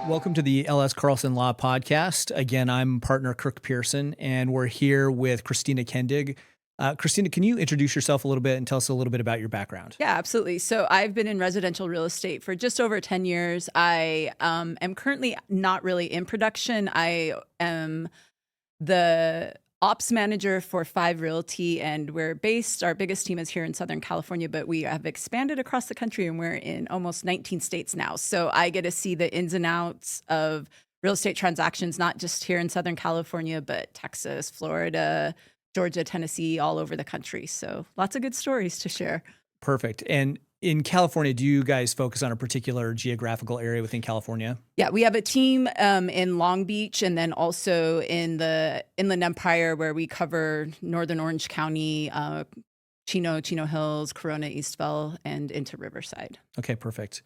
Welcome to the LS Carlson Law Podcast. Again, I'm partner Kirk Pearson, and we're here with Kristina Kendig. Kristina, can you introduce yourself a little bit and tell us a little bit about your background? Yeah, absolutely. So I've been in residential real estate for just over 10 years. I am currently not really in production. I am the ops manager for 5 Realty, and our biggest team is here in Southern California, but we have expanded across the country and we're in almost 19 states now. So I get to see the ins and outs of real estate transactions, not just here in Southern California, but Texas, Florida, Georgia, Tennessee, all over the country. So lots of good stories to share. Perfect. And in California, do you guys focus on a particular geographical area within California? Yeah, we have a team in Long Beach and then also in the Inland Empire where we cover Northern Orange County, Chino Hills, Corona, Eastville, and into Riverside. Okay, perfect.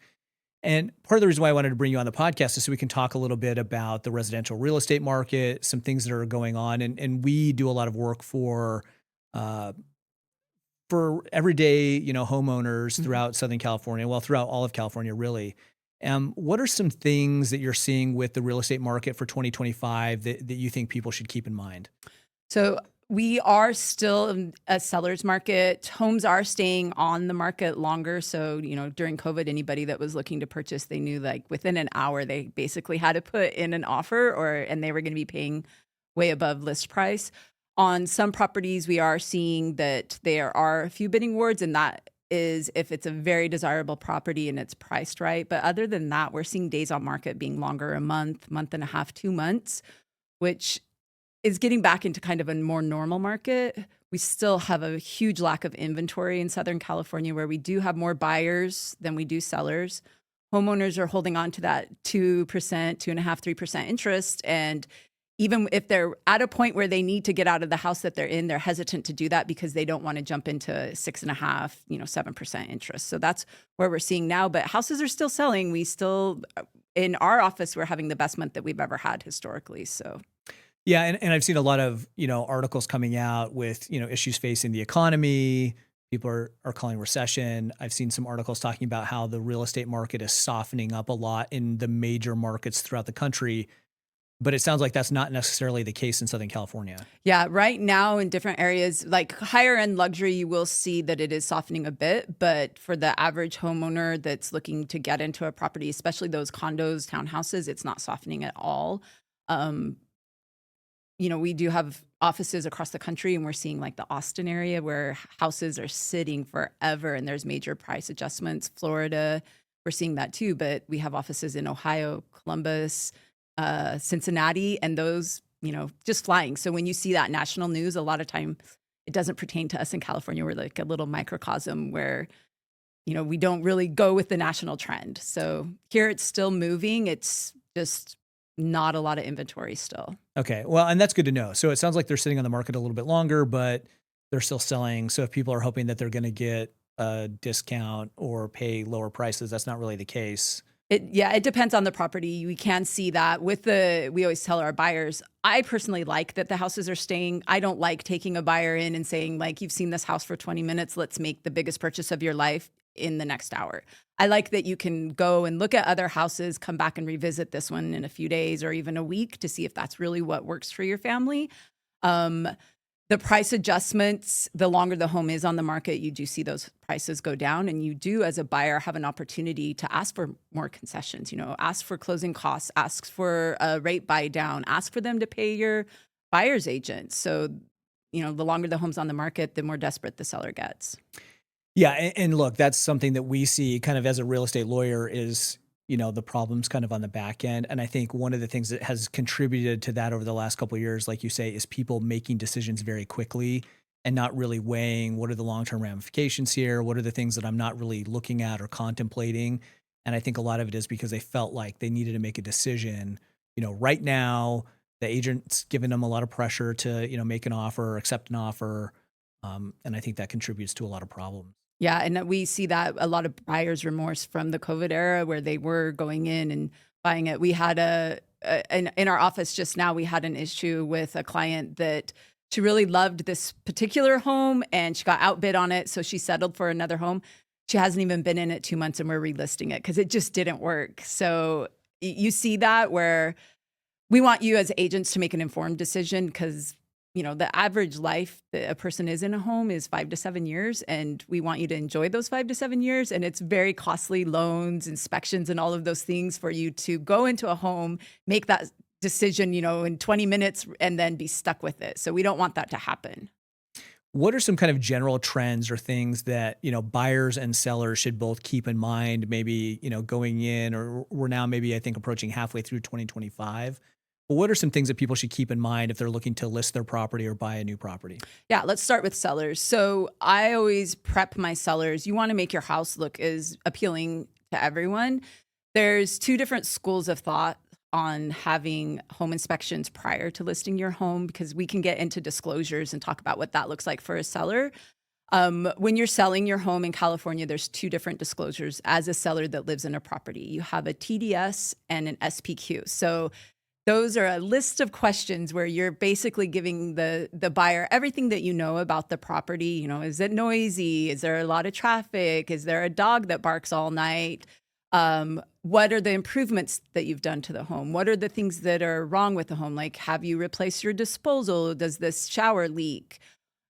And part of the reason why I wanted to bring you on the podcast is so we can talk a little bit about the residential real estate market, some things that are going on. And we do a lot of work for everyday, homeowners throughout Southern California, well, throughout all of California, really. What are some things that you're seeing with the real estate market for 2025 that you think people should keep in mind? So we are still in a seller's market. Homes are staying on the market longer. So, during COVID, anybody that was looking to purchase, they knew like within an hour, they basically had to put in an offer and they were going to be paying way above list price. On some properties, we are seeing that there are a few bidding wars, and that is if it's a very desirable property and it's priced right. But other than that, we're seeing days on market being longer, a month and a half, 2 months, which is getting back into kind of a more normal market. We still have a huge lack of inventory in Southern California where we do have more buyers than we do sellers. Homeowners are holding on to that 2%, 2.5%, 3% interest. And even if they're at a point where they need to get out of the house that they're in, they're hesitant to do that because they don't want to jump into 6.5%, 7% interest. So that's where we're seeing now. But houses are still selling. We still, in our office, we're having the best month that we've ever had historically. So. Yeah, and I've seen a lot of, articles coming out with, issues facing the economy. People are calling recession. I've seen some articles talking about how the real estate market is softening up a lot in the major markets throughout the country. But it sounds like that's not necessarily the case in Southern California. Yeah, right now in different areas, like higher end luxury, you will see that it is softening a bit. But for the average homeowner that's looking to get into a property, especially those condos, townhouses, it's not softening at all. We do have offices across the country, and we're seeing like the Austin area where houses are sitting forever and there's major price adjustments. Florida, we're seeing that too. But we have offices in Ohio, Columbus, Cincinnati, and those, just flying. So when you see that national news, a lot of time it doesn't pertain to us in California. We're like a little microcosm where, we don't really go with the national trend. So here it's still moving. It's just not a lot of inventory still. Okay. Well, and that's good to know. So it sounds like they're sitting on the market a little bit longer, but they're still selling. So if people are hoping that they're going to get a discount or pay lower prices, that's not really the case. It depends on the property. We can see that we always tell our buyers, I personally like that the houses are staying. I don't like taking a buyer in and saying like, you've seen this house for 20 minutes. Let's make the biggest purchase of your life in the next hour. I like that you can go and look at other houses, come back and revisit this one in a few days or even a week to see if that's really what works for your family. The price adjustments, the longer the home is on the market, you do see those prices go down, and you do as a buyer have an opportunity to ask for more concessions, ask for closing costs, ask for a rate buy down, ask for them to pay your buyer's agent. So, the longer the home's on the market, the more desperate the seller gets. Yeah. And look, that's something that we see kind of as a real estate lawyer is, the problems kind of on the back end. And I think one of the things that has contributed to that over the last couple of years, like you say, is people making decisions very quickly and not really weighing what are the long-term ramifications here? What are the things that I'm not really looking at or contemplating? And I think a lot of it is because they felt like they needed to make a decision, right now. The agent's giving them a lot of pressure to, make an offer or accept an offer. And I think that contributes to a lot of problems. Yeah, and we see that a lot of buyer's remorse from the COVID era where they were going in and buying it. We had in our office just now, we had an issue with a client that she really loved this particular home and she got outbid on it. So she settled for another home. She hasn't even been in it 2 months and we're relisting it because it just didn't work. So, you see that where we want you as agents to make an informed decision because, the average life that a person is in a home is 5 to 7 years, and we want you to enjoy those 5 to 7 years. And it's very costly loans, inspections, and all of those things for you to go into a home, make that decision, in 20 minutes and then be stuck with it. So we don't want that to happen. What are some kind of general trends or things that, buyers and sellers should both keep in mind, maybe, going in, or we're now maybe I think approaching halfway through 2025. But what are some things that people should keep in mind if they're looking to list their property or buy a new property? Yeah, let's start with sellers. So I always prep my sellers. You want to make your house look as appealing to everyone. There's two different schools of thought on having home inspections prior to listing your home, because we can get into disclosures and talk about what that looks like for a seller. When you're selling your home in California, there's two different disclosures as a seller that lives in a property. You have a TDS and an SPQ. So those are a list of questions where you're basically giving the buyer everything that you know about the property. Is it noisy? Is there a lot of traffic? Is there a dog that barks all night? What are the improvements that you've done to the home? What are the things that are wrong with the home? Like, have you replaced your disposal? Does this shower leak?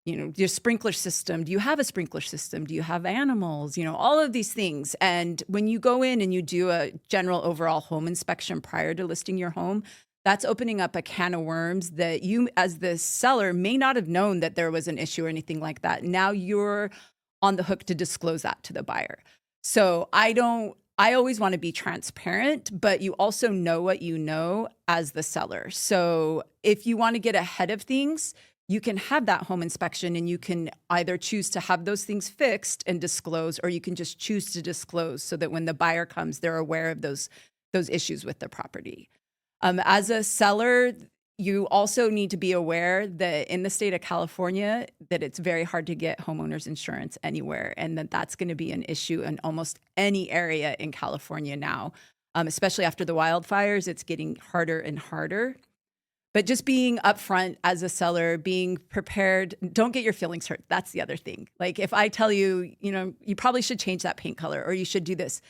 Your sprinkler system. Do you have a sprinkler system? Do you have animals? All of these things. And when you go in and you do a general overall home inspection prior to listing your home, that's opening up a can of worms that you, as the seller, may not have known that there was an issue or anything like that. Now you're on the hook to disclose that to the buyer. So I always want to be transparent, but you also know what you know as the seller. So if you want to get ahead of things, you can have that home inspection and you can either choose to have those things fixed and disclose, or you can just choose to disclose so that when the buyer comes, they're aware of those issues with the property. As a seller, you also need to be aware that in the state of California, that it's very hard to get homeowners insurance anywhere, and that's going to be an issue in almost any area in California now, especially after the wildfires. It's getting harder and harder. But just being upfront as a seller, being prepared, don't get your feelings hurt. That's the other thing. Like if I tell you, you probably should change that paint color or you should do this,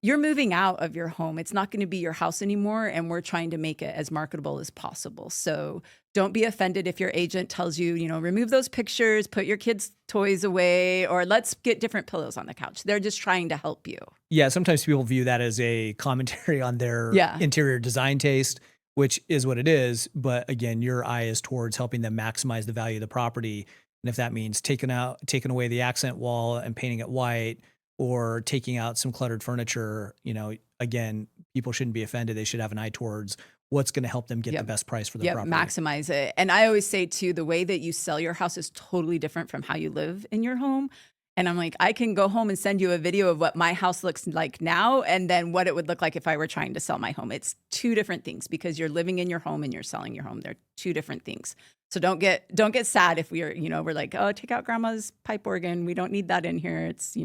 you're moving out of your home. It's not going to be your house anymore. And we're trying to make it as marketable as possible. So don't be offended if your agent tells you, remove those pictures, put your kids' toys away, or let's get different pillows on the couch. They're just trying to help you. Yeah, sometimes people view that as a commentary on their interior design taste, which is what it is. But again, your eye is towards helping them maximize the value of the property. And if that means taking away the accent wall and painting it white, or taking out some cluttered furniture, again, people shouldn't be offended. They should have an eye towards what's going to help them get the best price for the property. Maximize it. And I always say too, the way that you sell your house is totally different from how you live in your home. And I'm like, I can go home and send you a video of what my house looks like now and then what it would look like if I were trying to sell my home. It's two different things because you're living in your home and you're selling your home. They're two different things. So don't get sad if we're like, oh, take out grandma's pipe organ. We don't need that in here. It's,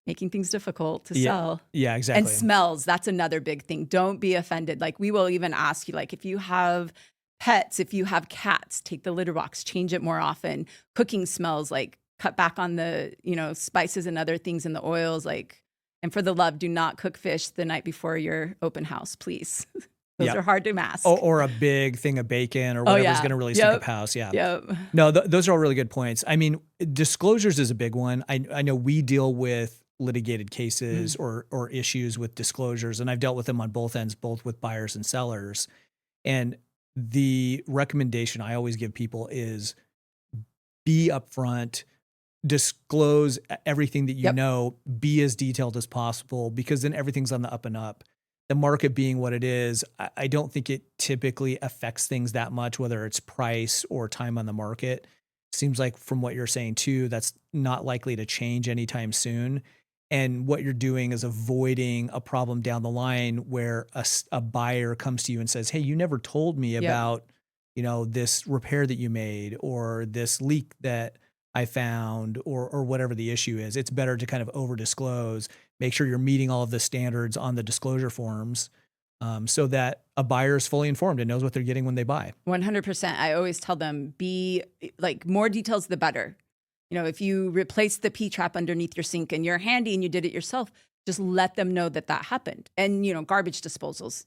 making things difficult to sell. Yeah, exactly. And smells, that's another big thing. Don't be offended. Like we will even ask you, like if you have pets, if you have cats, take the litter box, change it more often. Cooking smells, like cut back on the, spices and other things in the oils. And for the love, do not cook fish the night before your open house, please. Those are hard to mask. Or a big thing of bacon or whatever's going to really stink up house. Yeah. Yep. No, those are all really good points. I mean, disclosures is a big one. I know we deal with litigated cases or issues with disclosures, and I've dealt with them on both ends, both with buyers and sellers. And the recommendation I always give people is be upfront, disclose everything that you know, be as detailed as possible, because then everything's on the up and up. The market being what it is, I don't think it typically affects things that much, whether it's price or time on the market. Seems like from what you're saying too, that's not likely to change anytime soon. And what you're doing is avoiding a problem down the line where a buyer comes to you and says, hey, you never told me about, this repair that you made or this leak that I found or whatever the issue is. It's better to kind of over disclose, make sure you're meeting all of the standards on the disclosure forms, so that a buyer is fully informed and knows what they're getting when they buy. 100%. I always tell them, be like, more details, the better. If you replace the P-trap underneath your sink and you're handy and you did it yourself, just let them know that that happened. And, garbage disposals,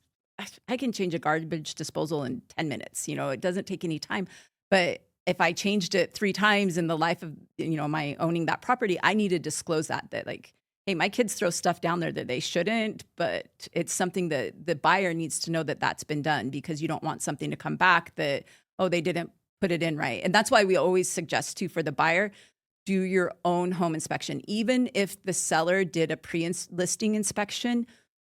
I can change a garbage disposal in 10 minutes. It doesn't take any time. But if I changed it 3 times in the life of, my owning that property, I need to disclose that like, hey, my kids throw stuff down there that they shouldn't, but it's something that the buyer needs to know that that's been done, because you don't want something to come back that, oh, they didn't put it in right. And that's why we always suggest too, for the buyer, do your own home inspection. Even if the seller did a pre-listing inspection,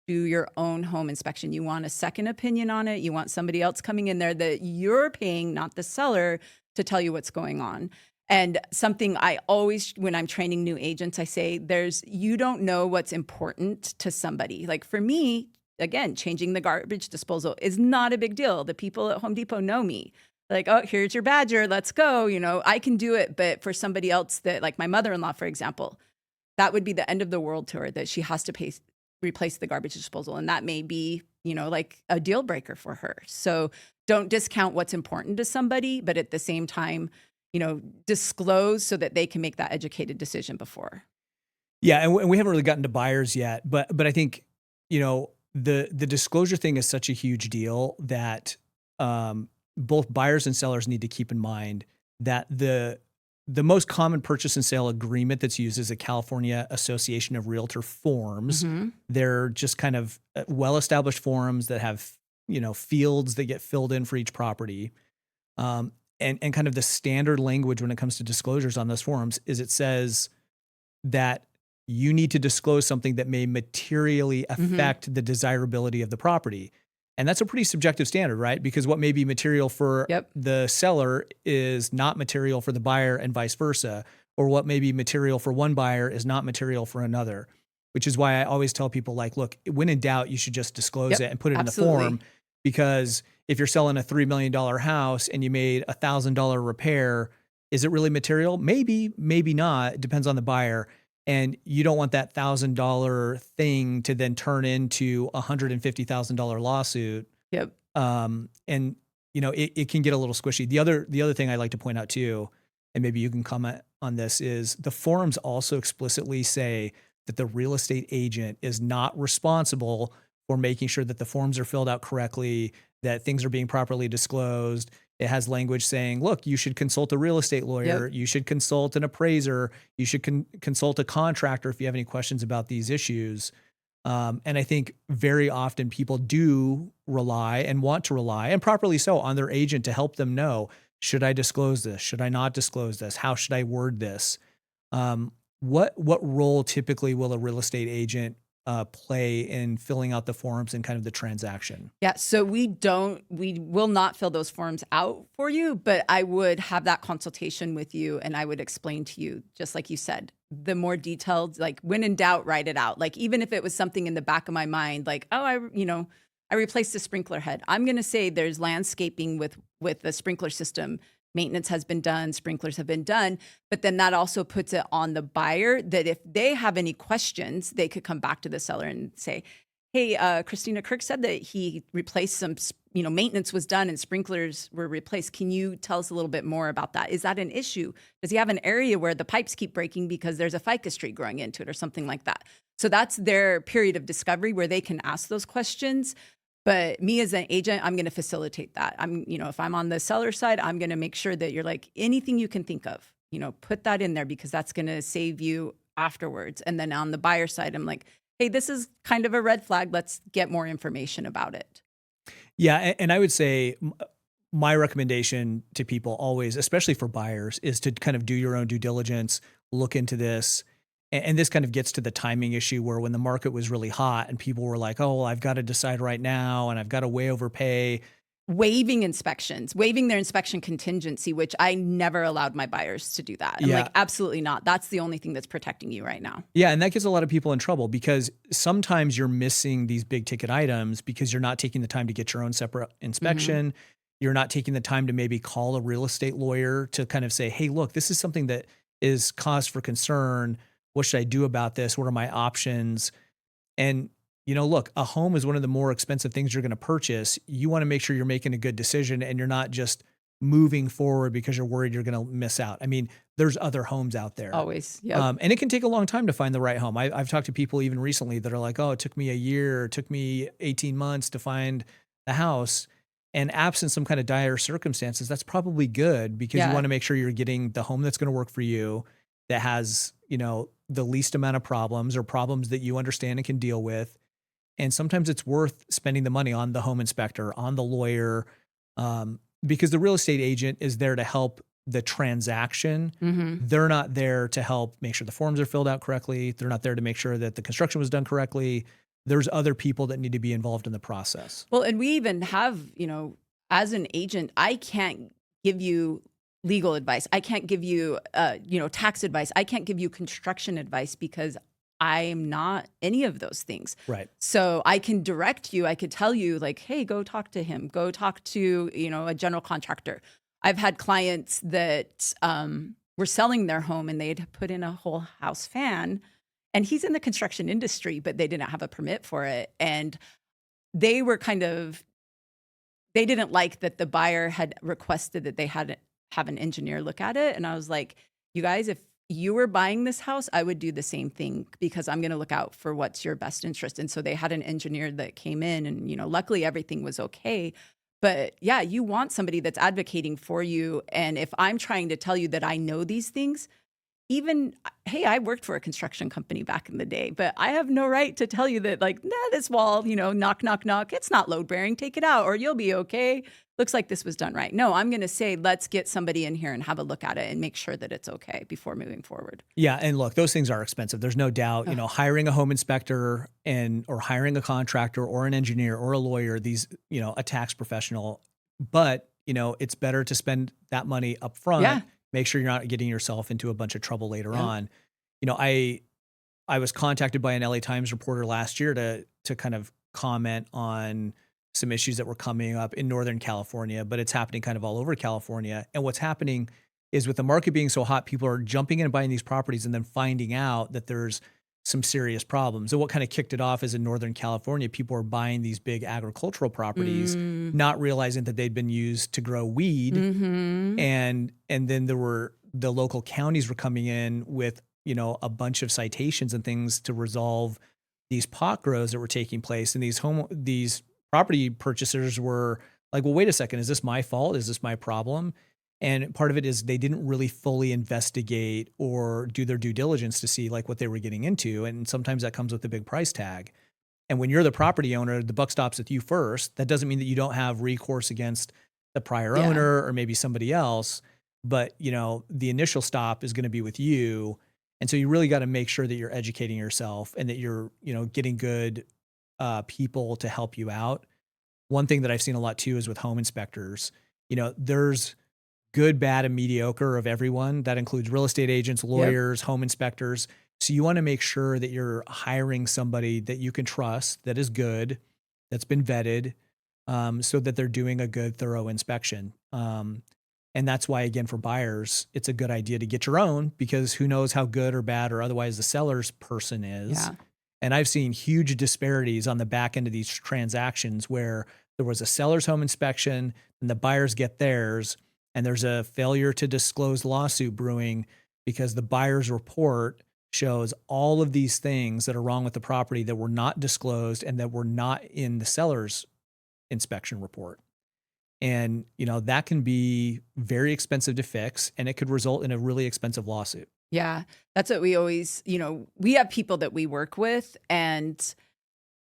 do your own home inspection. You want a second opinion on it. You want somebody else coming in there that you're paying, not the seller, to tell you what's going on. And something I always, when I'm training new agents, I say you don't know what's important to somebody. Like for me, again, changing the garbage disposal is not a big deal. The people at Home Depot know me. Like, oh, here's your Badger, let's go. I can do it. But for somebody else, that like my mother-in-law, for example, that would be the end of the world to her, that she has to replace the garbage disposal. And that may be, like a deal breaker for her. So don't discount what's important to somebody, but at the same time, disclose so that they can make that educated decision before. Yeah. And we haven't really gotten to buyers yet, but I think, the disclosure thing is such a huge deal that, both buyers and sellers need to keep in mind that the most common purchase and sale agreement that's used is a California Association of Realtor forms. Mm-hmm. They're just kind of well-established forms that have, fields that get filled in for each property. And kind of the standard language when it comes to disclosures on those forms is it says that you need to disclose something that may materially affect the desirability of the property. And that's a pretty subjective standard, right? Because what may be material for the seller is not material for the buyer and vice versa. Or what may be material for one buyer is not material for another, which is why I always tell people, like, look, when in doubt, you should just disclose it and put it in the form. Because if you're selling a $3 million house and you made a $1,000 repair, is it really material? Maybe, maybe not. It depends on the buyer. And you don't want that $1,000 thing to then turn into a $150,000 lawsuit. Yep. And it can get a little squishy. The other thing I like to point out too, and maybe you can comment on this, is the forms also explicitly say that the real estate agent is not responsible for making sure that the forms are filled out correctly, that things are being properly disclosed. It has language saying, look, you should consult a real estate lawyer. You should consult an appraiser. You should consult a contractor if you have any questions about these issues. And I think very often people do rely and want to rely, and properly so, on their agent to help them know, should I disclose this? Should I not disclose this? How should I word this? What role typically will a real estate agent play in filling out the forms and kind of the transaction? Yeah. So we will not fill those forms out for you, but I would have that consultation with you and I would explain to you, just like you said, the more detailed, like when in doubt, write it out. Like even if it was something in the back of my mind, like, oh, I replaced the sprinkler head. I'm going to say there's landscaping with the sprinkler system. Maintenance has been done, sprinklers have been done, but then that also puts it on the buyer that if they have any questions, they could come back to the seller and say, hey, Kristina, Kirk said that he replaced some, maintenance was done and sprinklers were replaced. Can you tell us a little bit more about that? Is that an issue? Does he have an area where the pipes keep breaking because there's a ficus tree growing into it or something like that? So that's their period of discovery where they can ask those questions. But me as an agent, I'm going to facilitate that. If I'm on the seller side, I'm going to make sure that you're like anything you can think of, put that in there because that's going to save you afterwards. And then on the buyer side, I'm like, hey, this is kind of a red flag. Let's get more information about it. Yeah. And I would say my recommendation to people always, especially for buyers, is to kind of do your own due diligence, look into this. And this kind of gets to the timing issue where when the market was really hot and people were like, oh, well, I've got to decide right now and I've got to way overpay. Waiving their inspection contingency, which I never allowed my buyers to do that. I'm like, absolutely not. That's the only thing that's protecting you right now. Yeah. And that gets a lot of people in trouble because sometimes you're missing these big ticket items because you're not taking the time to get your own separate inspection. You're not taking the time to maybe call a real estate lawyer to kind of say, hey, look, this is something that is cause for concern. What should I do about this? What are my options? And, look, a home is one of the more expensive things you're going to purchase. You want to make sure you're making a good decision and you're not just moving forward because you're worried you're going to miss out. I mean, there's other homes out there. Always. Yep. And it can take a long time to find the right home. I've talked to people even recently that are like, oh, it took me a year, it took me 18 months to find the house. And absent some kind of dire circumstances, that's probably good because you Yeah. want to make sure you're getting the home that's going to work for you, that has, the least amount of problems or problems that you understand and can deal with. And sometimes it's worth spending the money on the home inspector, on the lawyer, because the real estate agent is there to help the transaction. Hmm. They're not there to help make sure the forms are filled out correctly. They're not there to make sure that the construction was done correctly. There's other people that need to be involved in the process. Well, and we even have, as an agent, I can't give you legal advice. I can't give you, tax advice. I can't give you construction advice because I'm not any of those things. Right. So I can direct you. I could tell you like, hey, go talk to him. Go talk to, a general contractor. I've had clients that were selling their home and they'd put in a whole house fan, and he's in the construction industry, but they didn't have a permit for it. And they were they didn't like that the buyer had requested that they had have an engineer look at it. And I was like, you guys, if you were buying this house, I would do the same thing because I'm going to look out for what's your best interest. And so they had an engineer that came in and, luckily everything was okay. But yeah, you want somebody that's advocating for you. And if I'm trying to tell you that I know these things, even, hey, I worked for a construction company back in the day, but I have no right to tell you that like, this wall, knock, knock, knock, it's not load bearing, take it out or you'll be okay. Looks like this was done right. No, I'm going to say, let's get somebody in here and have a look at it and make sure that it's okay before moving forward. Yeah. And look, those things are expensive. There's no doubt, hiring a home inspector or hiring a contractor or an engineer or a lawyer, these, a tax professional, but it's better to spend that money up front. Yeah. Make sure you're not getting yourself into a bunch of trouble later on. I was contacted by an LA Times reporter last year to kind of comment on some issues that were coming up in Northern California, but it's happening kind of all over California. And what's happening is with the market being so hot, people are jumping in and buying these properties and then finding out that there's some serious problems. And what kind of kicked it off is in Northern California, people are buying these big agricultural properties, not realizing that they'd been used to grow weed. Mm-hmm. And then the local counties were coming in with, a bunch of citations and things to resolve these pot grows that were taking place. And these property purchasers were like, well, wait a second, is this my fault? Is this my problem? And part of it is they didn't really fully investigate or do their due diligence to see like what they were getting into. And sometimes that comes with a big price tag. And when you're the property owner, the buck stops with you first. That doesn't mean that you don't have recourse against the prior owner or maybe somebody else, but the initial stop is going to be with you. And so you really got to make sure that you're educating yourself and that you're, getting good people to help you out. One thing that I've seen a lot too is with home inspectors, there's good, bad, and mediocre of everyone. That includes real estate agents, lawyers, home inspectors. So you want to make sure that you're hiring somebody that you can trust, that is good, that's been vetted, so that they're doing a good, thorough inspection. And that's why, again, for buyers, it's a good idea to get your own because who knows how good or bad or otherwise the seller's person is. Yeah. And I've seen huge disparities on the back end of these transactions where there was a seller's home inspection and the buyers get theirs, and there's a failure to disclose lawsuit brewing because the buyer's report shows all of these things that are wrong with the property that were not disclosed and that were not in the seller's inspection report. And, that can be very expensive to fix, and it could result in a really expensive lawsuit. Yeah. That's what we always, we have people that we work with, and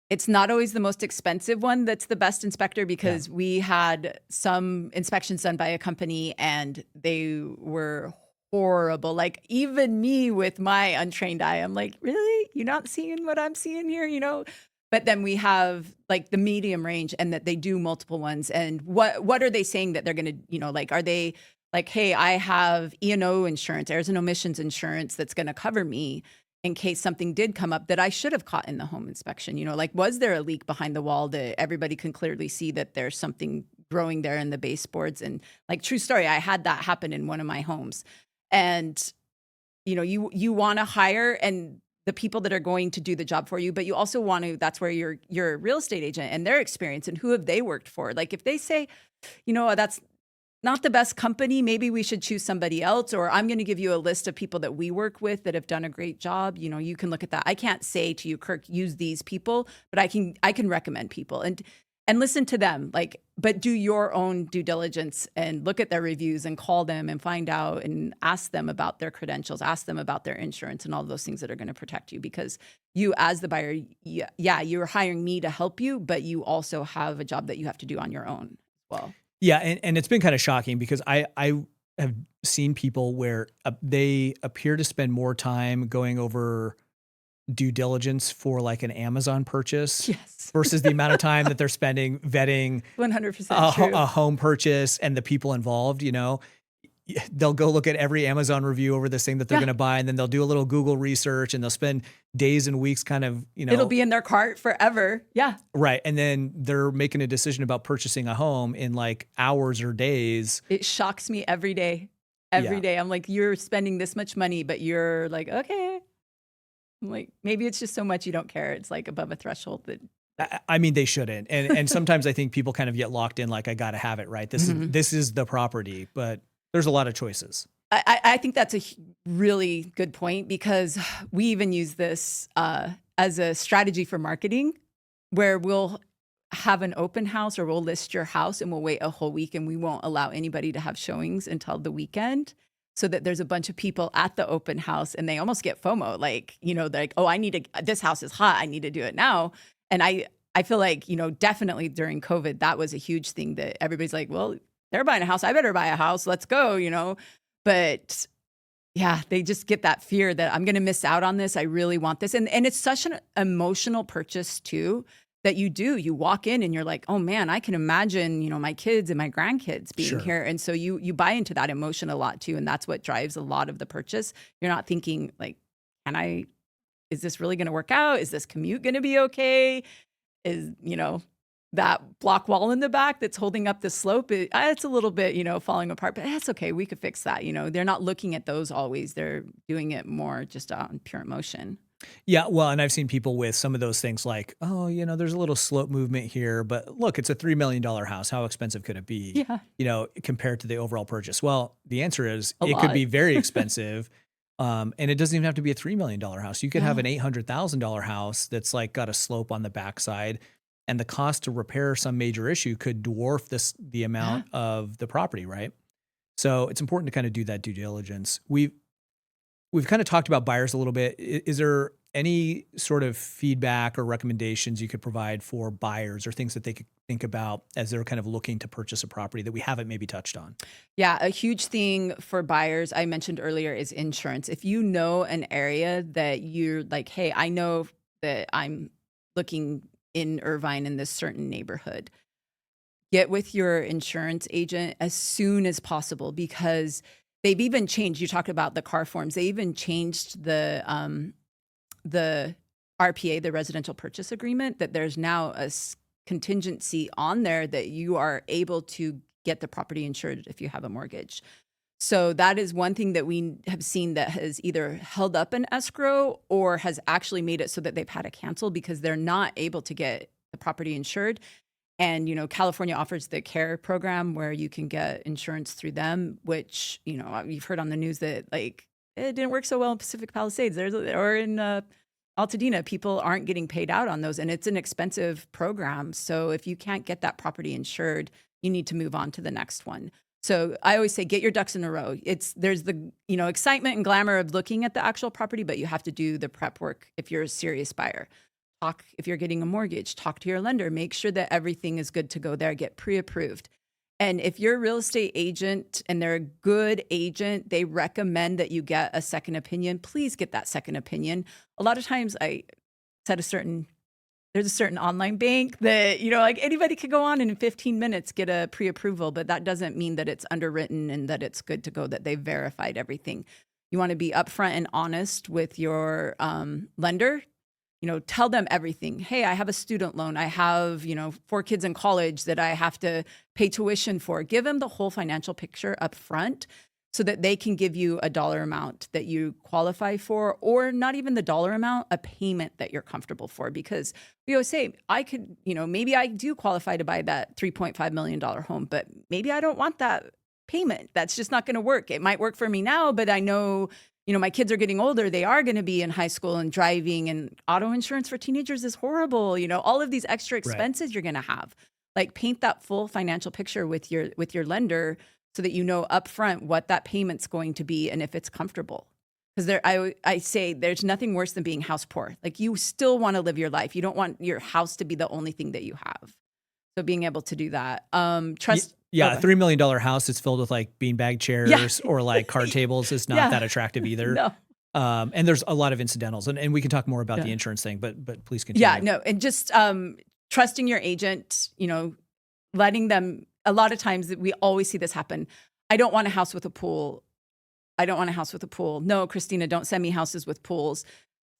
it's not always the most expensive one that's the best inspector because we had some inspections done by a company and they were horrible. Like even me with my untrained eye, I'm like, really? You're not seeing what I'm seeing here, But then we have like the medium range and that they do multiple ones. And what are they saying that they're going to, like, are they like, hey, I have E&O insurance, errors and omissions insurance that's going to cover me in case something did come up that I should have caught in the home inspection? Like, was there a leak behind the wall that everybody can clearly see that there's something growing there in the baseboards? And like, true story, I had that happen in one of my homes. And, you want to hire and the people that are going to do the job for you, but you also want to, that's where you're a real estate agent and their experience and who have they worked for. Like if they say, that's not the best company. Maybe we should choose somebody else, or I'm going to give you a list of people that we work with that have done a great job. You know, you can look at that. I can't say to you, Kirk, use these people, but I can recommend people and listen to them. Like, but do your own due diligence and look at their reviews and call them and find out and ask them about their credentials, ask them about their insurance and all those things that are going to protect you, because you as the buyer, yeah, you're hiring me to help you, but you also have a job that you have to do on your own as well. Yeah, and it's been kind of shocking because I have seen people where they appear to spend more time going over due diligence for like an Amazon purchase Yes. versus the amount of time that they're spending vetting 100% true. a home purchase and the people involved. You know, they'll go look at every Amazon review over this thing that they're Yeah. going to buy, and then they'll do a little Google research, and they'll spend days and weeks kind of, you know, It'll be in their cart forever. Yeah. right. And then they're making a decision about purchasing a home in like hours or days. It shocks me every day. Every Yeah. day. I'm like, you're spending this much money, but you're like, okay. I'm like, maybe it's just so much you don't care. It's like above a threshold that I mean, they shouldn't. And sometimes I think people kind of get locked in, like, I got to have it, right? This is the property, but there's a lot of choices. I think that's a really good point, because we even use this as a strategy for marketing, where we'll have an open house or we'll list your house and we'll wait a whole week and we won't allow anybody to have showings until the weekend, so that there's a bunch of people at the open house and they almost get FOMO. Like, you know, they're like, oh, this house is hot, I need to do it now. And I feel like, you know, definitely during COVID, that was a huge thing that everybody's like, well, they're buying a house, I better buy a house, let's go, you know. But yeah, they just get that fear that I'm going to miss out on this. I really want this. And it's such an emotional purchase too, that you walk in and you're like, oh man, I can imagine, you know, my kids and my grandkids being Sure. here. And so you buy into that emotion a lot too. And that's what drives a lot of the purchase. You're not thinking like, is this really going to work out? Is this commute going to be okay? Is, you know, that block wall in the back that's holding up the slope, it's a little bit, you know, falling apart, but that's okay. We could fix that. You know, they're not looking at those always. They're doing it more just on pure emotion. Yeah, well, and I've seen people with some of those things like, oh, you know, there's a little slope movement here, but look, it's a $3 million house. How expensive could it be? Yeah. You know, compared to the overall purchase? Well, the answer is A it lot. could be very expensive. And it doesn't even have to be a $3 million house. You could have an $800,000 house that's like got a slope on the backside, and the cost to repair some major issue could dwarf the amount of the property, right? So it's important to kind of do that due diligence. We've kind of talked about buyers a little bit. Is there any sort of feedback or recommendations you could provide for buyers, or things that they could think about as they're kind of looking to purchase a property that we haven't maybe touched on? Yeah, a huge thing for buyers I mentioned earlier is insurance. If you know an area that you're like, hey, I know that I'm looking in Irvine in this certain neighborhood, get with your insurance agent as soon as possible, because they've even changed. You talked about the car forms. They even changed the RPA, the residential purchase agreement, that there's now a contingency on there that you are able to get the property insured if you have a mortgage. So that is one thing that we have seen that has either held up an escrow or has actually made it so that they've had to cancel because they're not able to get the property insured. And, you know, California offers the CARE program where you can get insurance through them, which, you know, you've heard on the news that like it didn't work so well in Pacific Palisades or in Altadena. People aren't getting paid out on those, and it's an expensive program. So if you can't get that property insured, you need to move on to the next one. So I always say, get your ducks in a row. There's the, you know, excitement and glamour of looking at the actual property, but you have to do the prep work if you're a serious buyer. If you're getting a mortgage, talk to your lender, make sure that everything is good to go there, get pre-approved. And if you're a real estate agent and they're a good agent, they recommend that you get a second opinion. Please get that second opinion. A lot of times there's a certain online bank that, you know, like anybody could go on and in 15 minutes get a pre-approval, but that doesn't mean that it's underwritten and that it's good to go, that they've verified everything. You want to be upfront and honest with your lender. You know, tell them everything. Hey, I have a student loan. I have, you know, 4 kids in college that I have to pay tuition for. Give them the whole financial picture up front so that they can give you a dollar amount that you qualify for, or not even the dollar amount, a payment that you're comfortable for. Because we always say, I could, you know, maybe I do qualify to buy that $3.5 million home, but maybe I don't want that payment. That's just not going to work. It might work for me now, but I know, my kids are getting older. They are going to be in high school and driving, and auto insurance for teenagers is horrible. All of these extra expenses you're going to have. Like, paint that full financial picture with your lender so that you know upfront what that payment's going to be and if it's comfortable. Because I say there's nothing worse than being house poor. Like, you still want to live your life. You don't want your house to be the only thing that you have. So being able to do that, trust. Yeah, a $3 million house that's filled with like beanbag chairs or like card tables is not that attractive either. No. And there's a lot of incidentals, and we can talk more about the insurance thing, but please continue. Yeah, no, and just trusting your agent, letting them. A lot of times we always see this happen. I don't want a house with a pool. I don't want a house with a pool. No, Kristina, don't send me houses with pools.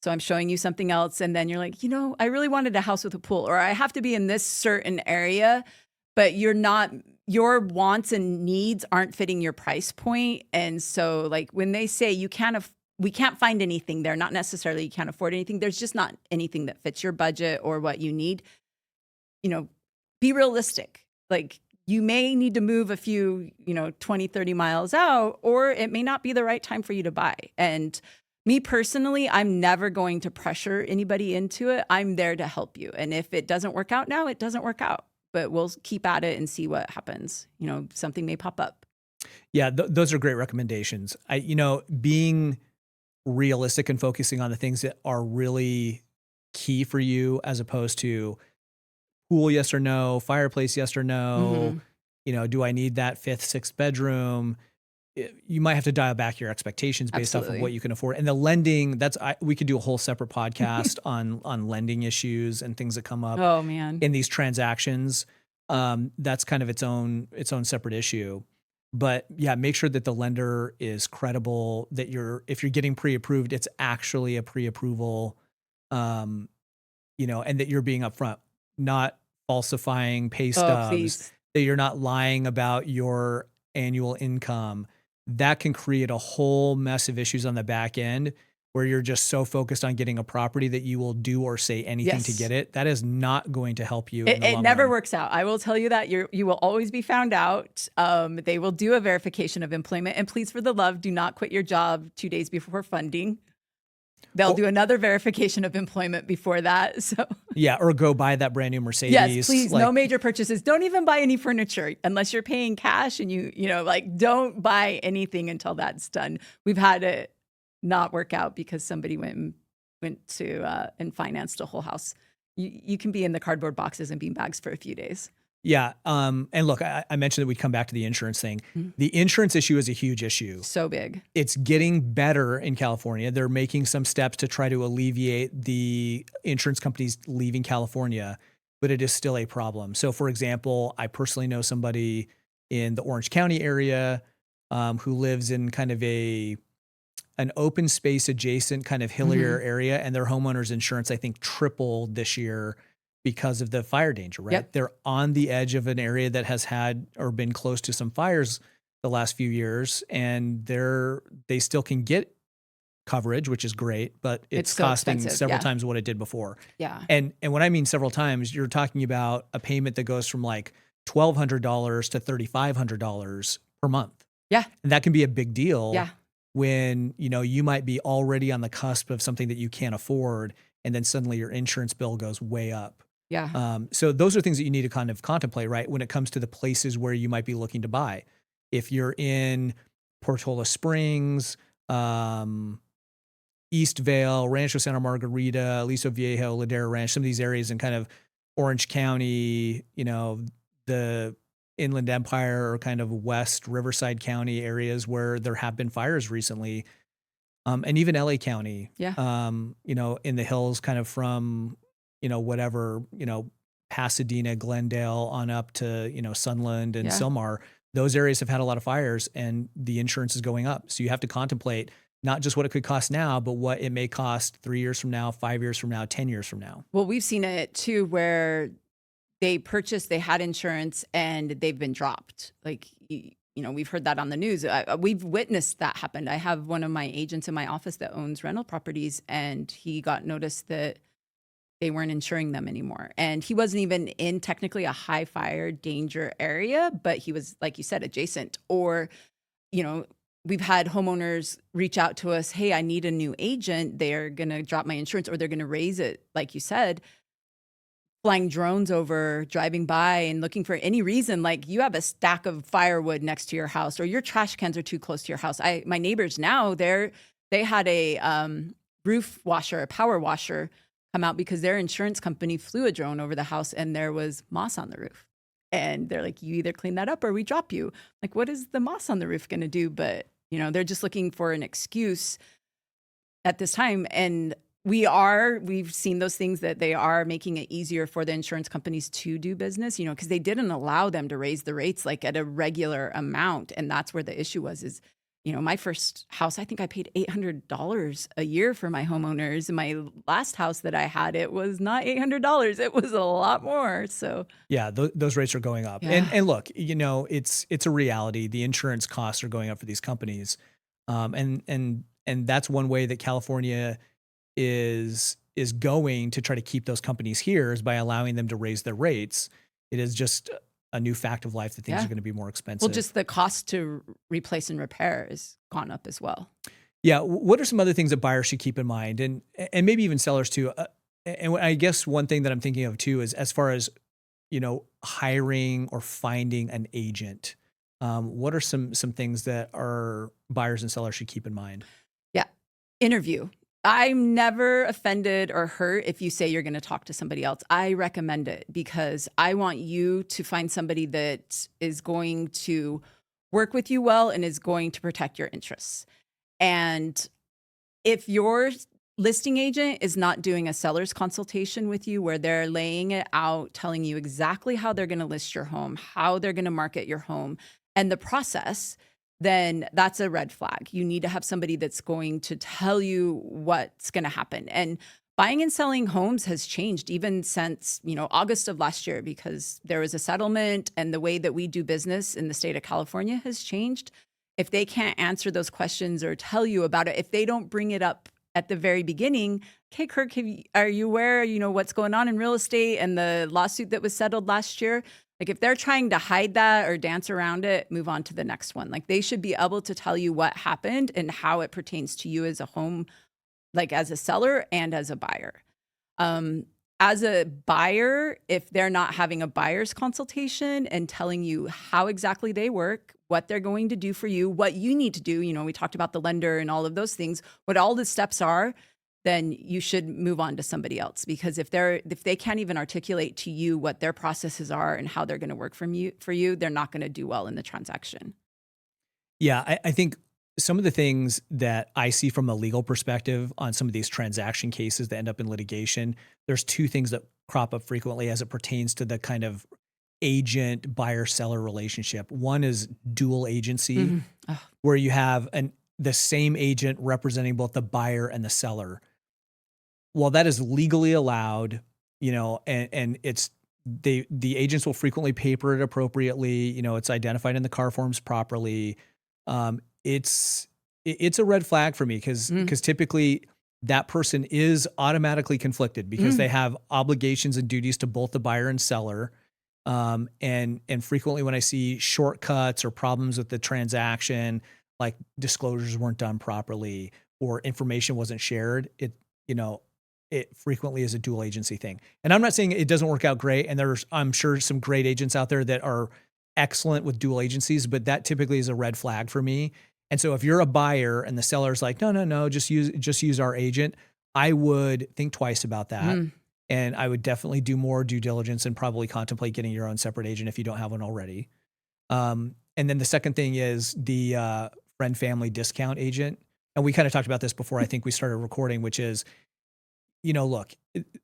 So I'm showing you something else. And then you're like, I really wanted a house with a pool, or I have to be in this certain area, but your wants and needs aren't fitting your price point. And so, like, when they say we can't find anything there, not necessarily you can't afford anything. There's just not anything that fits your budget or what you need. Be realistic. Like, you may need to move a few, 20, 30 miles out, or it may not be the right time for you to buy. And me personally, I'm never going to pressure anybody into it. I'm there to help you. And if it doesn't work out now, it doesn't work out. But we'll keep at it and see what happens. Something may pop up. Yeah, those are great recommendations. Being realistic and focusing on the things that are really key for you, as opposed to pool, yes or no, fireplace, yes or no, do I need that fifth, sixth bedroom? You might have to dial back your expectations based off of what you can afford. And the lending, we could do a whole separate podcast on lending issues and things that come up in these transactions. That's kind of its own separate issue. But yeah, make sure that the lender is credible, that if you're getting pre-approved, it's actually a pre-approval, and that you're being upfront, not falsifying pay stubs, that you're not lying about your annual income. That can create a whole mess of issues on the back end where you're just so focused on getting a property that you will do or say anything to get it. That is not going to help you. It never works out. I will tell you that you will always be found out. They will do a verification of employment, and please, for the love, do not quit your job 2 days before funding. They'll do another verification of employment before that. So or go buy that brand new Mercedes. Yes, please, no major purchases. Don't even buy any furniture unless you're paying cash, and don't buy anything until that's done. We've had it not work out because somebody went to and financed a whole house. You can be in the cardboard boxes and beanbags for a few days. Yeah. And look, I mentioned that we'd come back to the insurance thing. Mm-hmm. The insurance issue is a huge issue. So big. It's getting better in California. They're making some steps to try to alleviate the insurance companies leaving California, but it is still a problem. So, for example, I personally know somebody in the Orange County area who lives in kind of an open space adjacent kind of hillier area, and their homeowner's insurance, I think, tripled this year because of the fire danger, right? Yep. They're on the edge of an area that has had or been close to some fires the last few years, and they still can get coverage, which is great, but it's costing expensive, several times what it did before. Yeah. And when I mean several times, you're talking about a payment that goes from like $1,200 to $3,500 per month. Yeah. And that can be a big deal. Yeah. When, you might be already on the cusp of something that you can't afford, and then suddenly your insurance bill goes way up. Yeah. So those are things that you need to kind of contemplate, right? When it comes to the places where you might be looking to buy. If you're in Portola Springs, East Vale, Rancho Santa Margarita, Aliso Viejo, Ladera Ranch, some of these areas in kind of Orange County, the Inland Empire or kind of West Riverside County areas where there have been fires recently. And even LA County, in the hills kind of from, Pasadena, Glendale on up to, Sunland and Silmar, those areas have had a lot of fires and the insurance is going up. So you have to contemplate not just what it could cost now, but what it may cost 3 years from now, 5 years from now, 10 years from now. Well, we've seen it too, where they had insurance and they've been dropped. Like, we've heard that on the news. We've witnessed that happen. I have one of my agents in my office that owns rental properties, and he got notice that they weren't insuring them anymore. And he wasn't even in technically a high fire danger area, but he was, like you said, adjacent. Or, you know, we've had homeowners reach out to us, hey, I need a new agent. They're going to drop my insurance or they're going to raise it, like you said, flying drones over, driving by and looking for any reason, like you have a stack of firewood next to your house or your trash cans are too close to your house. My neighbors now, they had a roof washer, a power washer come out because their insurance company flew a drone over the house and there was moss on the roof. And they're like, you either clean that up or we drop you. Like, what is the moss on the roof going to do? But, you know, they're just looking for an excuse at this time. And we've seen those things that they are making it easier for the insurance companies to do business, you know, because they didn't allow them to raise the rates like at a regular amount. And that's where the issue was, you know, my first house, I think I paid $800 a year for my homeowners. My last house that I had, it was not $800. It was a lot more. So yeah, those rates are going up. Yeah. And look, you know, it's a reality. The insurance costs are going up for these companies. And that's one way that California is going to try to keep those companies here is by allowing them to raise their rates. It is just a new fact of life that things are going to be more expensive. Well, just the cost to replace and repair has gone up as well. Yeah. What are some other things that buyers should keep in mind, and maybe even sellers too? And I guess one thing that I'm thinking of too is as far as, you know, hiring or finding an agent. What are some things that our buyers and sellers should keep in mind? Yeah. Interview. I'm never offended or hurt if you say you're going to talk to somebody else. I recommend it because I want you to find somebody that is going to work with you well and is going to protect your interests. And if your listing agent is not doing a seller's consultation with you where they're laying it out, telling you exactly how they're going to list your home, how they're going to market your home, and the process, then that's a red flag. You need to have somebody that's going to tell you what's going to happen. And buying and selling homes has changed even since, you know, August of last year because there was a settlement and the way that we do business in the state of California has changed. If they can't answer those questions or tell you about it, if they don't bring it up at the very beginning, okay, Kirk, are you aware, you know, what's going on in real estate and the lawsuit that was settled last year? Like if they're trying to hide that or dance around it, move on to the next one. Like they should be able to tell you what happened and how it pertains to you as a home, like as a seller and as a buyer. As a buyer, if they're not having a buyer's consultation and telling you how exactly they work, what they're going to do for you, what you need to do, you know, we talked about the lender and all of those things, what all the steps are, then you should move on to somebody else. Because if they can't even articulate to you what their processes are and how they're going to work for you, they're not going to do well in the transaction. Yeah, I think some of the things that I see from a legal perspective on some of these transaction cases that end up in litigation, there's two things that crop up frequently as it pertains to the kind of agent buyer-seller relationship. One is dual agency, where you have the same agent representing both the buyer and the seller. Well, that is legally allowed, you know, and it's the agents will frequently paper it appropriately. You know, it's identified in the car forms properly. It's a red flag for me because typically that person is automatically conflicted because they have obligations and duties to both the buyer and seller. And frequently when I see shortcuts or problems with the transaction, like disclosures weren't done properly or information wasn't shared, it frequently is a dual agency thing. And I'm not saying it doesn't work out great. And I'm sure some great agents out there that are excellent with dual agencies, but that typically is a red flag for me. And so if you're a buyer and the seller's like, no, just use our agent, I would think twice about that. And I would definitely do more due diligence and probably contemplate getting your own separate agent if you don't have one already. And then the second thing is the friend family discount agent. And we kind of talked about this before I think we started recording, which is, you know, look,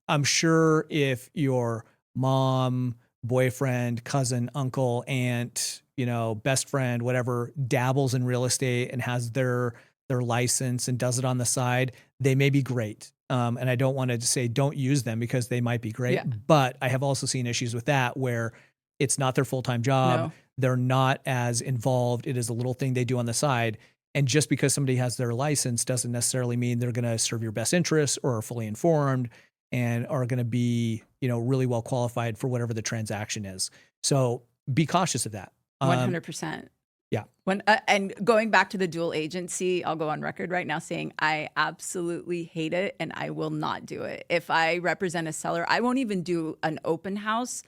I'm sure if your mom, boyfriend, cousin, uncle, aunt, you know, best friend, whatever, dabbles in real estate and has their license and does it on the side, they may be great. And I don't want to say don't use them because they might be great, but I have also seen issues with that where it's not their full-time job. No. They're not as involved. It is a little thing they do on the side. And just because somebody has their license doesn't necessarily mean they're going to serve your best interests or are fully informed. and are going to be, really well qualified for whatever the transaction is. So be cautious of that. 100%. Yeah. And going back to the dual agency, I'll go on record right now saying I absolutely hate it and I will not do it. If I represent a seller, I won't even do an open house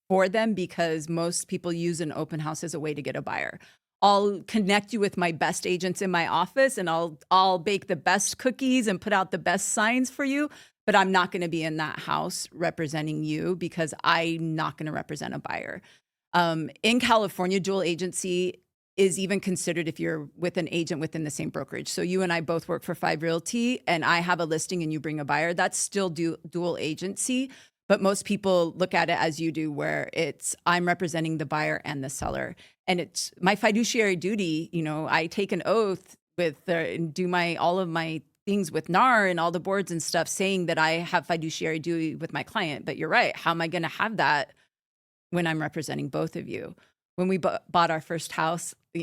for them because most people use an open house as a way to get a buyer. I'll connect you with my best agents in my office and I'll bake the best cookies and put out the best signs for you, but I'm not going to be in that house representing you because I'm not going to represent a buyer. In California, dual agency is even considered if you're with an agent within the same brokerage. So you and I both work for 5 Realty and I have a listing and you bring a buyer, that's still dual agency. But most people look at it as you do, where it's I'm representing the buyer and the seller. And it's my fiduciary duty. I take an oath and do all of my things with NAR and all the boards and stuff saying that I have fiduciary duty with my client. But you're right. How am I going to have that when I'm representing both of you? When we bought our first house, we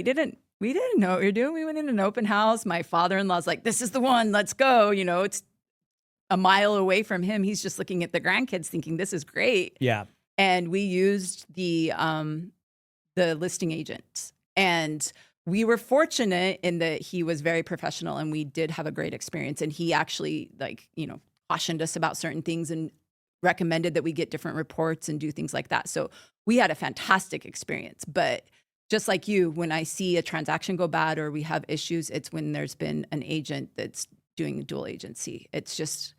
didn't know what we were doing. We went in an open house. My father-in-law's like, this is the one, let's go. It's a mile away from him. He's just looking at the grandkids thinking this is great. Yeah. And we used the listing agent. And we were fortunate in that he was very professional and we did have a great experience. And he actually cautioned us about certain things and recommended that we get different reports and do things like that. So we had a fantastic experience. But just like you, when I see a transaction go bad or we have issues, it's when there's been an agent that's doing dual agency. It's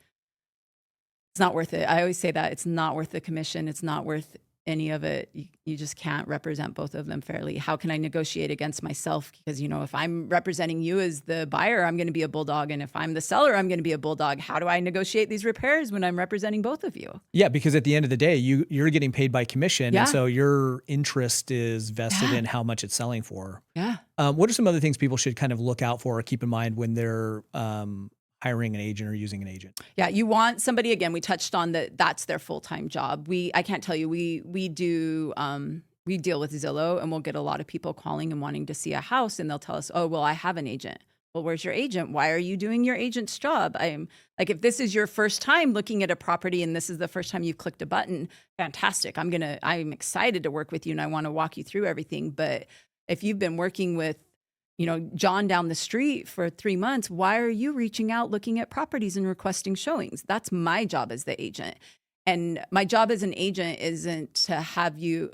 not worth it. I always say that it's not worth the commission. It's not worth any of it. You just can't represent both of them fairly. How can I negotiate against myself? Because, if I'm representing you as the buyer, I'm going to be a bulldog. And if I'm the seller, I'm going to be a bulldog. How do I negotiate these repairs when I'm representing both of you? Yeah, because at the end of the day, you're getting paid by commission. Yeah. And so your interest is vested in how much it's selling for. Yeah. What are some other things people should kind of look out for or keep in mind when they're hiring an agent or using an agent? Yeah, you want somebody, again, we touched on that's their full-time job. I can't tell you, we deal with Zillow and we'll get a lot of people calling and wanting to see a house and they'll tell us, oh, well, I have an agent. Well, where's your agent? Why are you doing your agent's job? I'm like, if this is your first time looking at a property and this is the first time you've clicked a button, fantastic. I'm excited to work with you and I want to walk you through everything. But if you've been working with John down the street for 3 months, why are you reaching out, looking at properties and requesting showings? That's my job as the agent. And my job as an agent isn't to have you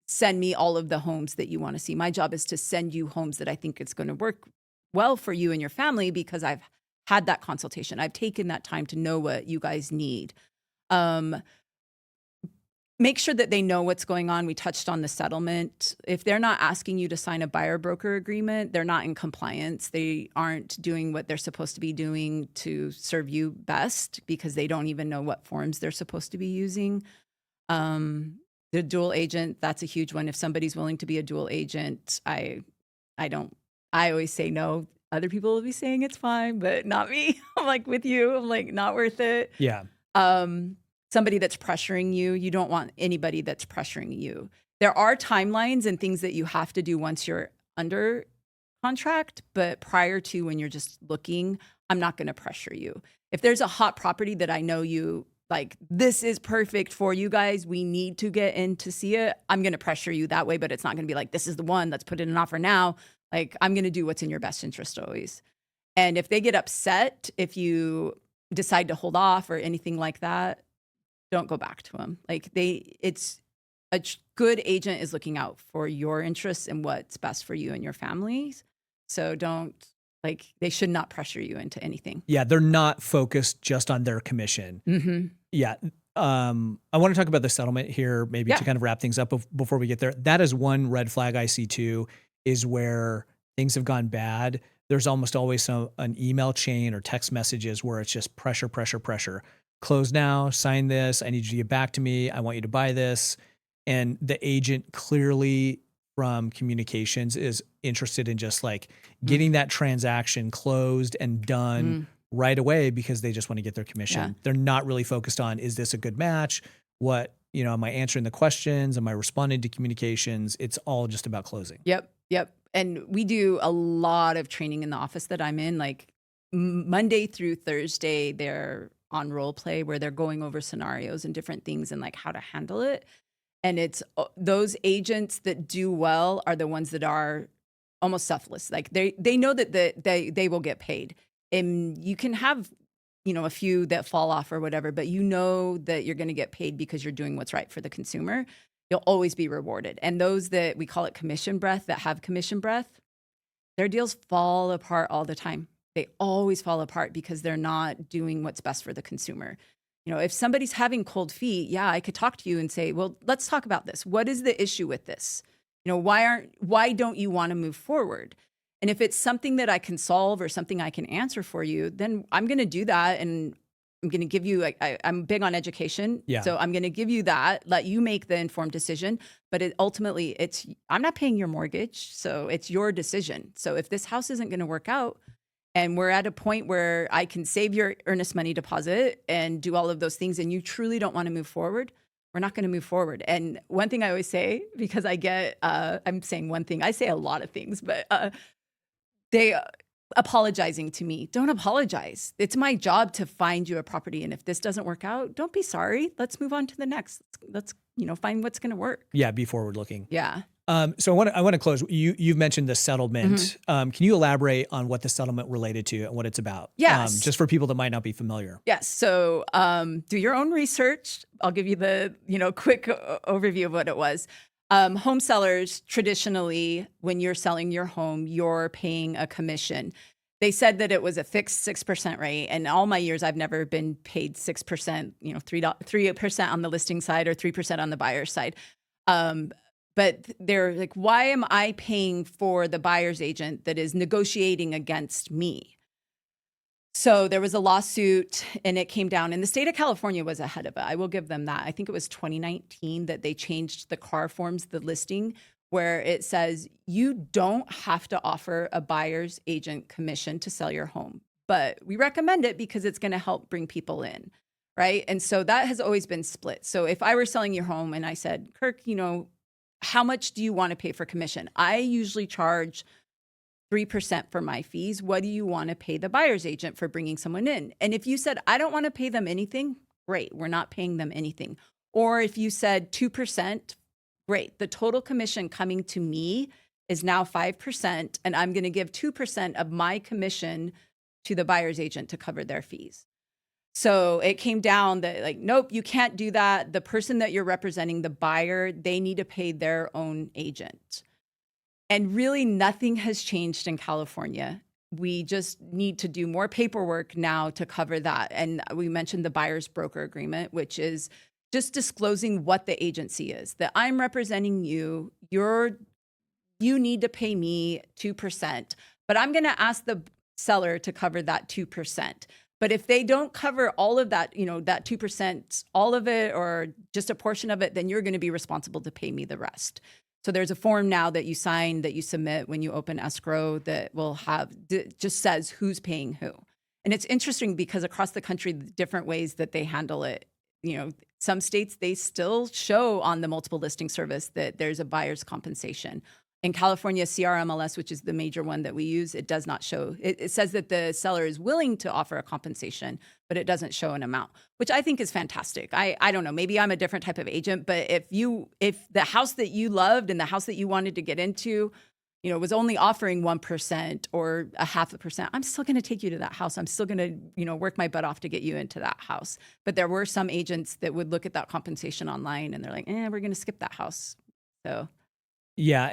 send me all of the homes that you want to see. My job is to send you homes that I think it's going to work well for you and your family because I've had that consultation. I've taken that time to know what you guys need. Make sure that they know what's going on. We touched on the settlement. If they're not asking you to sign a buyer broker agreement, they're not in compliance. They aren't doing what they're supposed to be doing to serve you best because they don't even know what forms they're supposed to be using. The dual agent, that's a huge one. If somebody's willing to be a dual agent, I always say no. Other people will be saying it's fine, but not me. I'm like with you. I'm like, not worth it. Yeah. Somebody that's pressuring you. You don't want anybody that's pressuring you. There are timelines and things that you have to do once you're under contract, but prior to when you're just looking, I'm not going to pressure you. If there's a hot property that I know you like, this is perfect for you guys, we need to get in to see it, I'm going to pressure you that way, but it's not going to be like, this is the one, let's put in an offer now. Like, I'm going to do what's in your best interest always. And if they get upset, if you decide to hold off or anything like that, don't go back to them. Like it's a good agent is looking out for your interests and what's best for you and your families. So they should not pressure you into anything. Yeah. They're not focused just on their commission. Mm-hmm. Yeah. I want to talk about the settlement here, maybe to kind of wrap things up before we get there. That is one red flag I see too, is where things have gone bad. There's almost always an email chain or text messages where it's just pressure, pressure, pressure. Close now, sign this. I need you to get back to me. I want you to buy this. And the agent clearly from communications is interested in just like getting that transaction closed and done right away because they just want to get their commission. Yeah. They're not really focused on, is this a good match? What, am I answering the questions? Am I responding to communications? It's all just about closing. Yep. And we do a lot of training in the office that I'm in, like Monday through Thursday, they're on role play where they're going over scenarios and different things and like how to handle it. And it's those agents that do well are the ones that are almost selfless. Like they know that they will get paid. And you can have, a few that fall off or whatever, but you know that you're going to get paid because you're doing what's right for the consumer. You'll always be rewarded. And those that we call it commission breath, that have commission breath, their deals fall apart all the time. They always fall apart because they're not doing what's best for the consumer. If somebody's having cold feet, yeah, I could talk to you and say, well, let's talk about this. What is the issue with this? Why don't you want to move forward? And if it's something that I can solve or something I can answer for you, then I'm going to do that. And I'm going to give you, I'm big on education. Yeah. So I'm going to give you that, let you make the informed decision. But ultimately, I'm not paying your mortgage. So it's your decision. So if this house isn't going to work out and we're at a point where I can save your earnest money deposit and do all of those things, and you truly don't want to move forward, we're not going to move forward. And one thing I always say, because I'm saying one thing, I say a lot of things, but they apologizing to me. Don't apologize. It's my job to find you a property. And if this doesn't work out, don't be sorry. Let's move on to the next. Let's find what's going to work. Yeah. Be forward looking. Yeah. So I want to close. You've mentioned the settlement. Can you elaborate on what the settlement related to and what it's about? Yes. Just for people that might not be familiar. Yes. So do your own research. I'll give you the quick overview of what it was. Home sellers, traditionally, when you're selling your home, you're paying a commission. They said that it was a fixed 6% rate. And all my years, I've never been paid 6%, 3% on the listing side or 3% on the buyer's side. But they're like, why am I paying for the buyer's agent that is negotiating against me? So there was a lawsuit and it came down, and the state of California was ahead of it. I will give them that. I think it was 2019 that they changed the CAR forms, the listing, where it says you don't have to offer a buyer's agent commission to sell your home, but we recommend it because it's going to help bring people in, right? And so that has always been split. So if I were selling your home and I said, Kirk, how much do you want to pay for commission? I usually charge 3% for my fees. What do you want to pay the buyer's agent for bringing someone in? And if you said, I don't want to pay them anything, great, we're not paying them anything. Or if you said 2%, great. The total commission coming to me is now 5%, and I'm going to give 2% of my commission to the buyer's agent to cover their fees. So it came down that nope, you can't do that. The person that you're representing, the buyer, they need to pay their own agent. And really nothing has changed in California. We just need to do more paperwork now to cover that. And we mentioned the buyer's broker agreement, which is just disclosing what the agency is, that I'm representing you, you need to pay me 2%, but I'm going to ask the seller to cover that 2%. But if they don't cover all of that, that 2%, all of it, or just a portion of it, then you're going to be responsible to pay me the rest. So there's a form now that you sign, that you submit when you open escrow, that will have, just says who's paying who. And it's interesting because across the country, the different ways that they handle it, some states, they still show on the multiple listing service that there's a buyer's compensation. In California, CRMLS, which is the major one that we use, it does not show. It says that the seller is willing to offer a compensation, but it doesn't show an amount, which I think is fantastic. I don't know, maybe I'm a different type of agent, but if the house that you loved and the house that you wanted to get into, was only offering 1% or 0.5%, I'm still going to take you to that house. I'm still going to, work my butt off to get you into that house. But there were some agents that would look at that compensation online and they're like, we're going to skip that house. So. Yeah.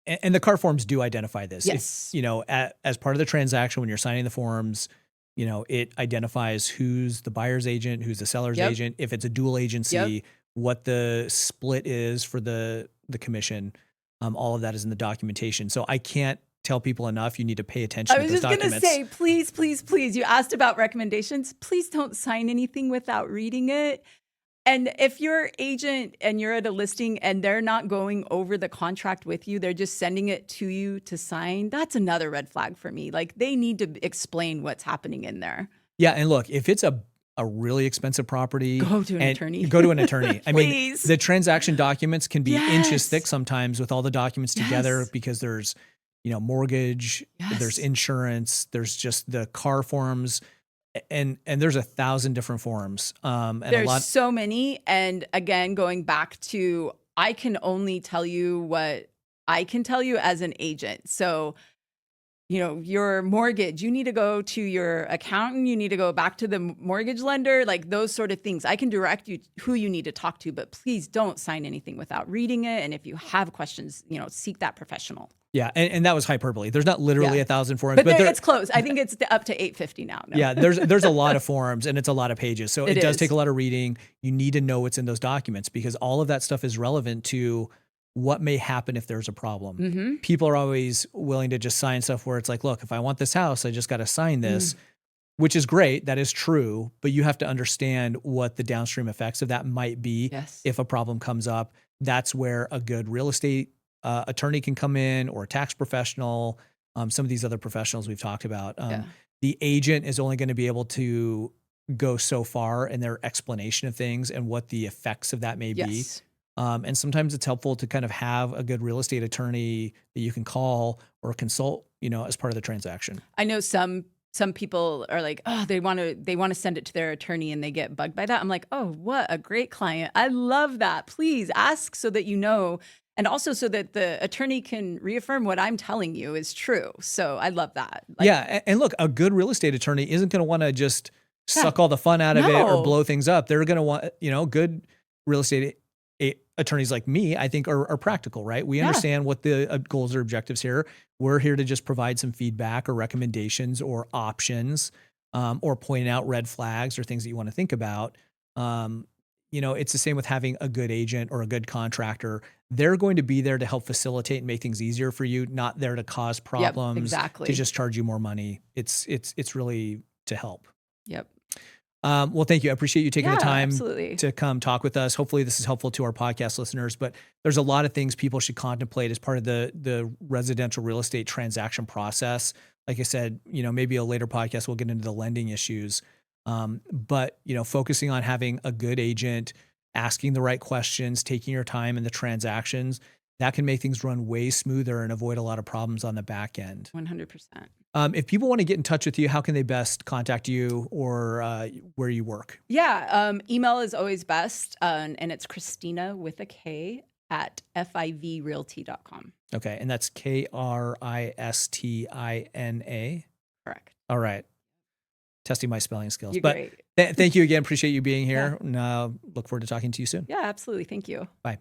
And the CAR forms do identify this. Yes. If, as part of the transaction, when you're signing the forms, it identifies who's the buyer's agent, who's the seller's agent. If it's a dual agency, what the split is for the commission. All of that is in the documentation. So I can't tell people enough. You need to pay attention to those documents. I was just going to say, please, please, please. You asked about recommendations. Please don't sign anything without reading it. And if you're an agent and you're at a listing and they're not going over the contract with you, they're just sending it to you to sign, that's another red flag for me. They need to explain what's happening in there. Yeah. And look, if it's a really expensive property, go to an attorney. Go to an attorney. I mean, Please. the transaction documents can be inches thick sometimes with all the documents together because there's, mortgage, there's insurance, there's just the CAR forms. And there's 1,000 different forms. And a There's lot. so many. And again, going back to, I can only tell you what I can tell you as an agent. So, your mortgage, you need to go to your accountant, you need to go back to the mortgage lender, like those sort of things. I can direct you who you need to talk to, but please don't sign anything without reading it. And if you have questions, seek that professional. Yeah. And that was hyperbole. There's not literally 1,000 forms, but but it's close. I think it's up to 850 now. No. Yeah, there's a lot of forms and it's a lot of pages. So it does is. take a lot of reading. You need to know what's in those documents because all of that stuff is relevant to what may happen if there's a problem. Mm-hmm. People are always willing to just sign stuff where it's like, look, if I want this house, I just got to sign this, which is great. That is true. But you have to understand what the downstream effects of that might be if a problem comes up. That's where a good real estate attorney can come in, or a tax professional, some of these other professionals we've talked about. The agent is only going to be able to go so far in their explanation of things and what the effects of that may be. And sometimes it's helpful to kind of have a good real estate attorney that you can call or consult, as part of the transaction. I know some people are like, oh, they want to send it to their attorney and they get bugged by that. I'm like, oh, what a great client. I love that. Please ask so that and also so that the attorney can reaffirm what I'm telling you is true. So I love that. And look, a good real estate attorney isn't going to want to just suck all the fun out of it or blow things up. They're going to want, good real estate attorneys like me, I think are practical, right? We understand what the goals or objectives here. We're here to just provide some feedback or recommendations or options, or point out red flags or things that you want to think about. It's the same with having a good agent or a good contractor. They're going to be there to help facilitate and make things easier for you, not there to cause problems, to just charge you more money. It's really to help. Yep. Well, thank you. I appreciate you taking the time to come talk with us. Hopefully this is helpful to our podcast listeners, but there's a lot of things people should contemplate as part of the residential real estate transaction process. Like I said, maybe a later podcast, we'll get into the lending issues. But focusing on having a good agent, asking the right questions, taking your time in the transactions, that can make things run way smoother and avoid a lot of problems on the back end. 100%. If people want to get in touch with you, how can they best contact you or where you work? Yeah, email is always best, and it's Kristina with a K at fivrealty.com. Okay, and that's Kristina. Correct. All right. Testing my spelling skills. You're but great. Thank you again. Appreciate you being here. And look forward to talking to you soon. Yeah, absolutely. Thank you. Bye.